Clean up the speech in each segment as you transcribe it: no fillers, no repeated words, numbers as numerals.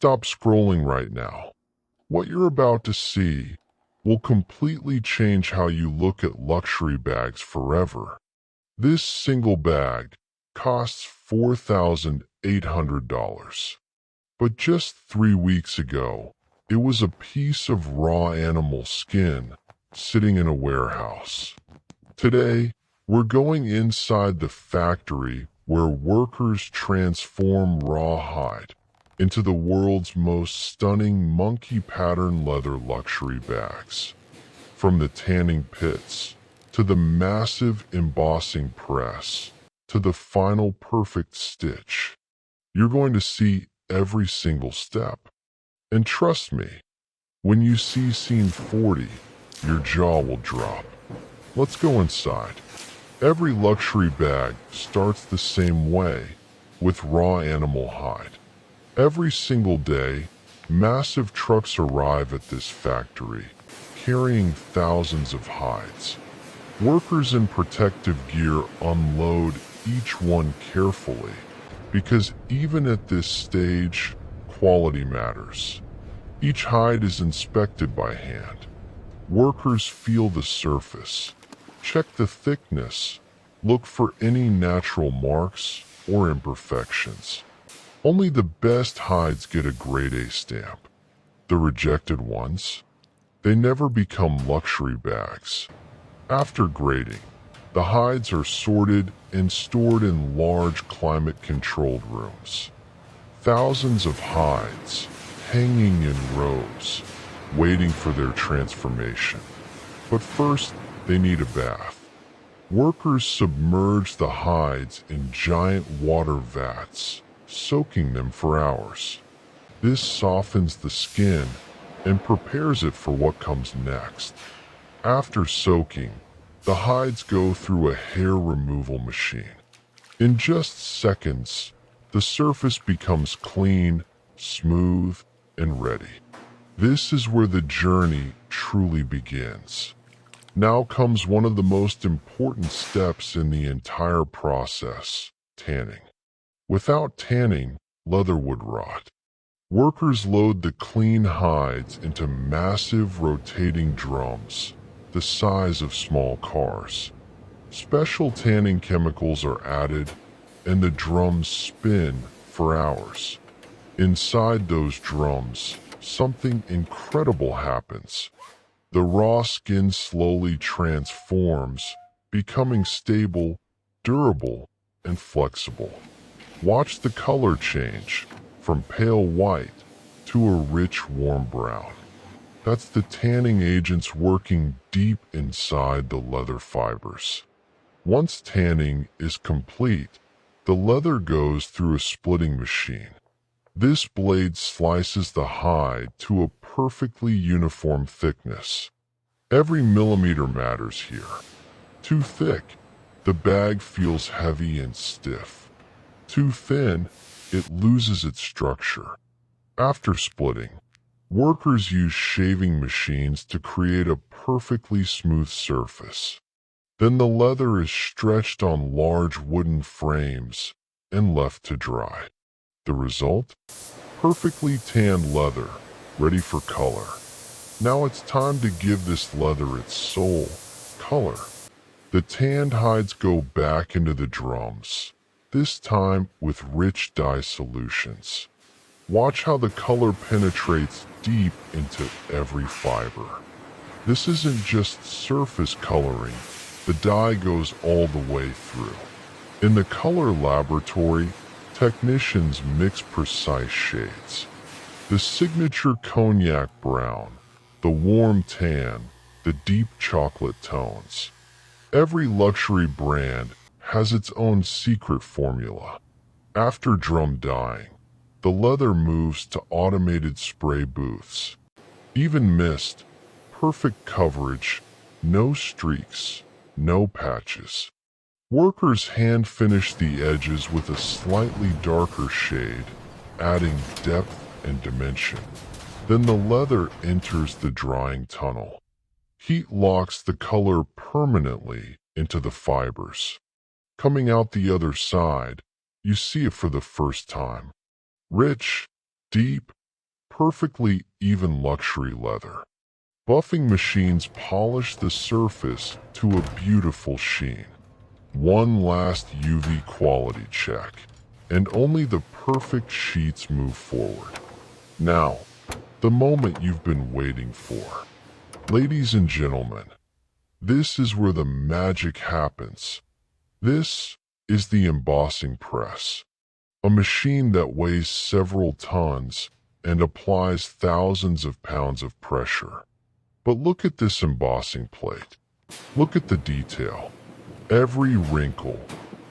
stop scrolling right now. What you're about to see will completely change how you look at luxury bags forever. This single bag costs $4,800. But just 3 weeks ago, it was a piece of raw animal skin sitting in a warehouse. Today, we're going inside the factory where workers transform raw hide into the world's most stunning monkey pattern leather luxury bags. From the tanning pits, to the massive embossing press, to the final perfect stitch, you're going to see every single step. And trust me, when you see scene 40, your jaw will drop. Let's go inside. Every luxury bag starts the same way, with raw animal hide. Every single day, massive trucks arrive at this factory, carrying thousands of hides. Workers in protective gear unload each one carefully, because even at this stage, quality matters. Each hide is inspected by hand. Workers feel the surface, check the thickness, look for any natural marks or imperfections. Only the best hides get a grade A stamp. The rejected ones, they never become luxury bags. After grading, the hides are sorted and stored in large climate-controlled rooms. Thousands of hides hanging in rows, waiting for their transformation. But first, they need a bath. Workers submerge the hides in giant water vats, soaking them for hours. This softens the skin and prepares it for what comes next. After soaking, the hides go through a hair removal machine. In just seconds, the surface becomes clean, smooth, and ready. This is where the journey truly begins. Now comes one of the most important steps in the entire process: tanning. Without tanning, leather would rot. Workers load the clean hides into massive rotating drums, the size of small cars. Special tanning chemicals are added, and the drums spin for hours. Inside those drums, something incredible happens. The raw skin slowly transforms, becoming stable, durable, and flexible. Watch the color change from pale white to a rich, warm brown. That's the tanning agents working deep inside the leather fibers. Once tanning is complete, the leather goes through a splitting machine. This blade slices the hide to a perfectly uniform thickness. Every millimeter matters here. Too thick, the bag feels heavy and stiff. Too thin, it loses its structure. After splitting, workers use shaving machines to create a perfectly smooth surface. Then the leather is stretched on large wooden frames and left to dry. The result? Perfectly tanned leather, ready for color. Now it's time to give this leather its soul, color. The tanned hides go back into the drums, this time with rich dye solutions. Watch how the color penetrates deep into every fiber. This isn't just surface coloring, the dye goes all the way through. In the color laboratory, technicians mix precise shades. The signature cognac brown, the warm tan, the deep chocolate tones. Every luxury brand has its own secret formula. After drum dyeing, the leather moves to automated spray booths. Even mist, perfect coverage, no streaks, no patches. Workers hand finish the edges with a slightly darker shade, adding depth and dimension. Then the leather enters the drying tunnel. Heat locks the color permanently into the fibers. Coming out the other side, you see it for the first time. Rich, deep, perfectly even luxury leather. Buffing machines polish the surface to a beautiful sheen. One last UV quality check, and only the perfect sheets move forward. Now, the moment you've been waiting for. Ladies and gentlemen, this is where the magic happens. This is the embossing press, a machine that weighs several tons and applies thousands of pounds of pressure. But look at this embossing plate. Look at the detail. Every wrinkle,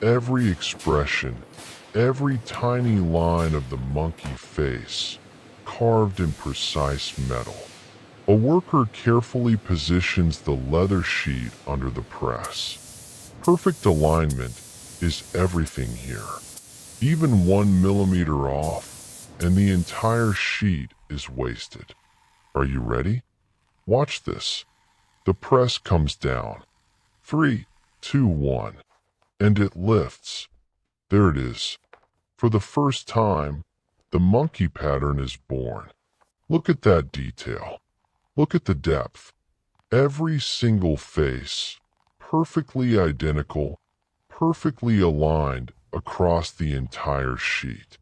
every expression, every tiny line of the monkey face, carved in precise metal. A worker carefully positions the leather sheet under the press. Perfect alignment is everything here. Even 1 millimeter off, and the entire sheet is wasted. Are you ready? Watch this. The press comes down. 3, 2, 1. And it lifts. There it is. For the first time, the monkey pattern is born. Look at that detail. Look at the depth. Every single face, perfectly identical, perfectly aligned across the entire sheet.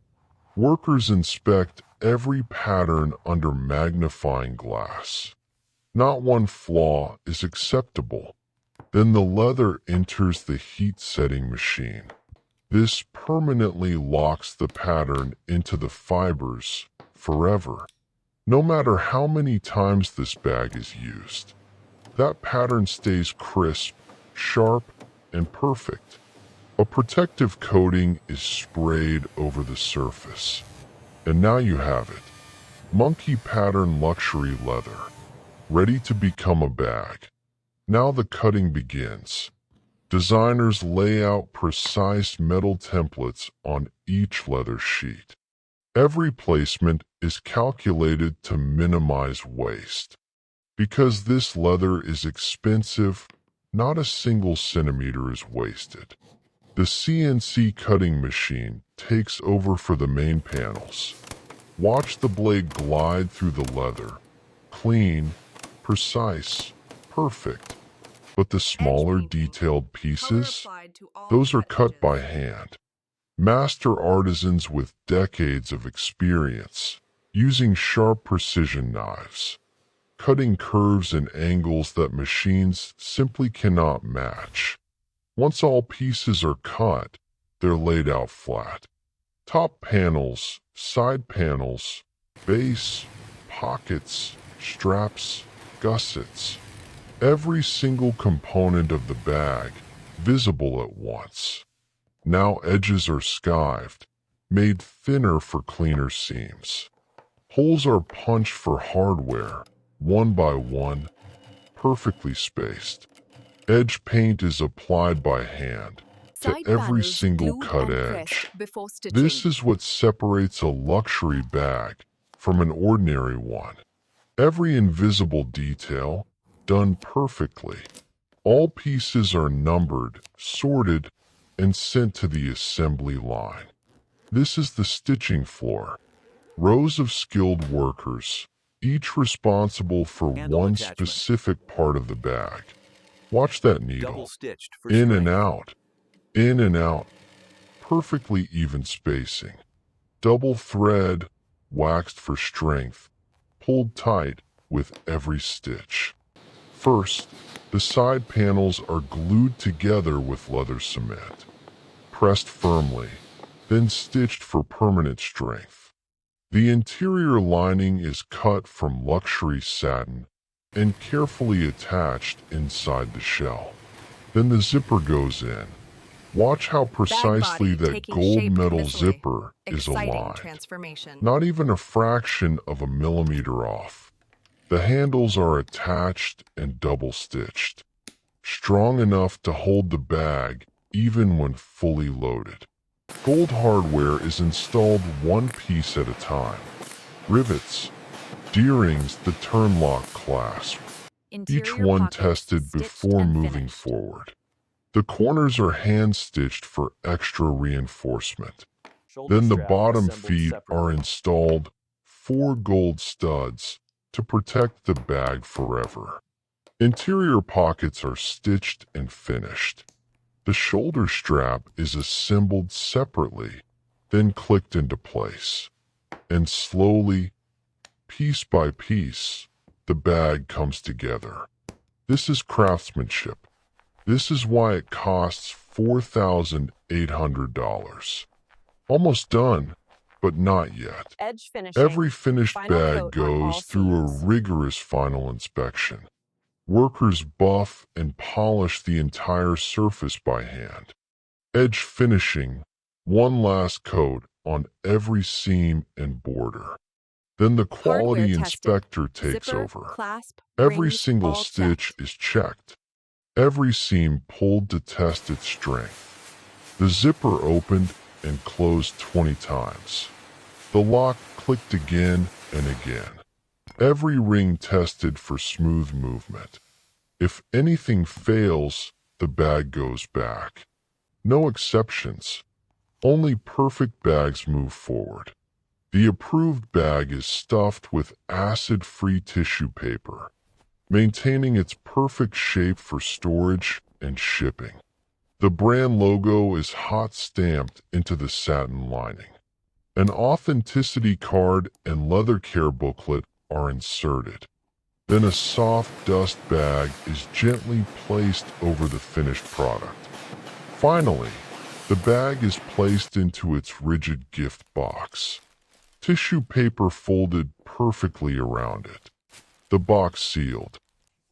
Workers inspect every pattern under magnifying glass. Not one flaw is acceptable. Then the leather enters the heat-setting machine. This permanently locks the pattern into the fibers forever. No matter how many times this bag is used, that pattern stays crisp, sharp, and perfect. A protective coating is sprayed over the surface. And now you have it. Monkey pattern luxury leather, ready to become a bag. Now the cutting begins. Designers lay out precise metal templates on each leather sheet. Every placement is calculated to minimize waste. Because this leather is expensive, not a single centimeter is wasted. The CNC cutting machine takes over for the main panels. Watch the blade glide through the leather. Clean, precise, perfect. But the smaller detailed pieces, those are cut by hand. Master artisans with decades of experience, using sharp precision knives, cutting curves and angles that machines simply cannot match. Once all pieces are cut, they're laid out flat. Top panels, side panels, base, pockets, straps, gussets. Every single component of the bag visible at once. Now edges are skived, made thinner for cleaner seams. Holes are punched for hardware, one by one, perfectly spaced. Edge paint is applied by hand to every single cut edge. This is what separates a luxury bag from an ordinary one. Every invisible detail done perfectly. All pieces are numbered, sorted, and sent to the assembly line. This is the stitching floor. Rows of skilled workers, each responsible for one specific part of the bag. Watch that needle. In and out, in and out. Perfectly even spacing. Double thread, waxed for strength, pulled tight with every stitch. First, the side panels are glued together with leather cement, pressed firmly, then stitched for permanent strength. The interior lining is cut from luxury satin and carefully attached inside the shell. Then the zipper goes in. Watch how precisely that gold metal zipper is aligned. Not even a fraction of a millimeter off. The handles are attached and double-stitched, strong enough to hold the bag even when fully loaded. Gold hardware is installed one piece at a time. Rivets, D-rings, the turn-lock clasp, each one tested before moving forward. The corners are hand-stitched for extra reinforcement. Then the bottom feet are installed, 4 gold studs to protect the bag forever. Interior pockets are stitched and finished. The shoulder strap is assembled separately, then clicked into place. And slowly, piece by piece, the bag comes together. This is craftsmanship. This is why it costs $4,800. Almost done, but not yet. Edge finishing. Every finished Final bag coat on all goes through a seams. rigorous final inspection. Workers buff and polish the entire surface by hand. Edge finishing, one last coat on every seam and border. Then the quality Hardware tested. inspector takes Zipper, over. clasp, Every rings, single all stitch checked. is checked. Every seam pulled to test its strength. The zipper opened and closed 20 times. The lock clicked again and again. Every ring tested for smooth movement. If anything fails, the bag goes back. No exceptions. Only perfect bags move forward. The approved bag is stuffed with acid-free tissue paper, maintaining its perfect shape for storage and shipping. The brand logo is hot stamped into the satin lining. An authenticity card and leather care booklet are inserted. Then a soft dust bag is gently placed over the finished product. Finally, the bag is placed into its rigid gift box. Tissue paper folded perfectly around it. The box sealed.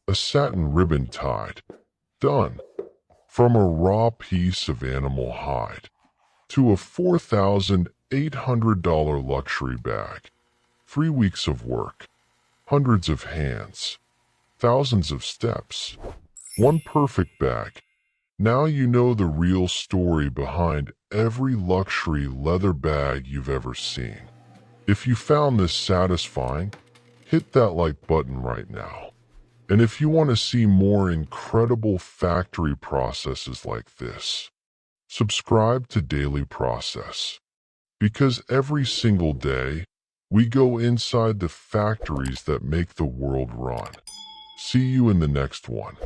A satin ribbon tied. Done. From a raw piece of animal hide to a $4,800 luxury bag. 3 weeks of work. Hundreds of hands. Thousands of steps. One perfect bag. Now you know the real story behind every luxury leather bag you've ever seen. If you found this satisfying, hit that like button right now. And if you want to see more incredible factory processes like this, subscribe to Daily Process. Because every single day, we go inside the factories that make the world run. See you in the next one.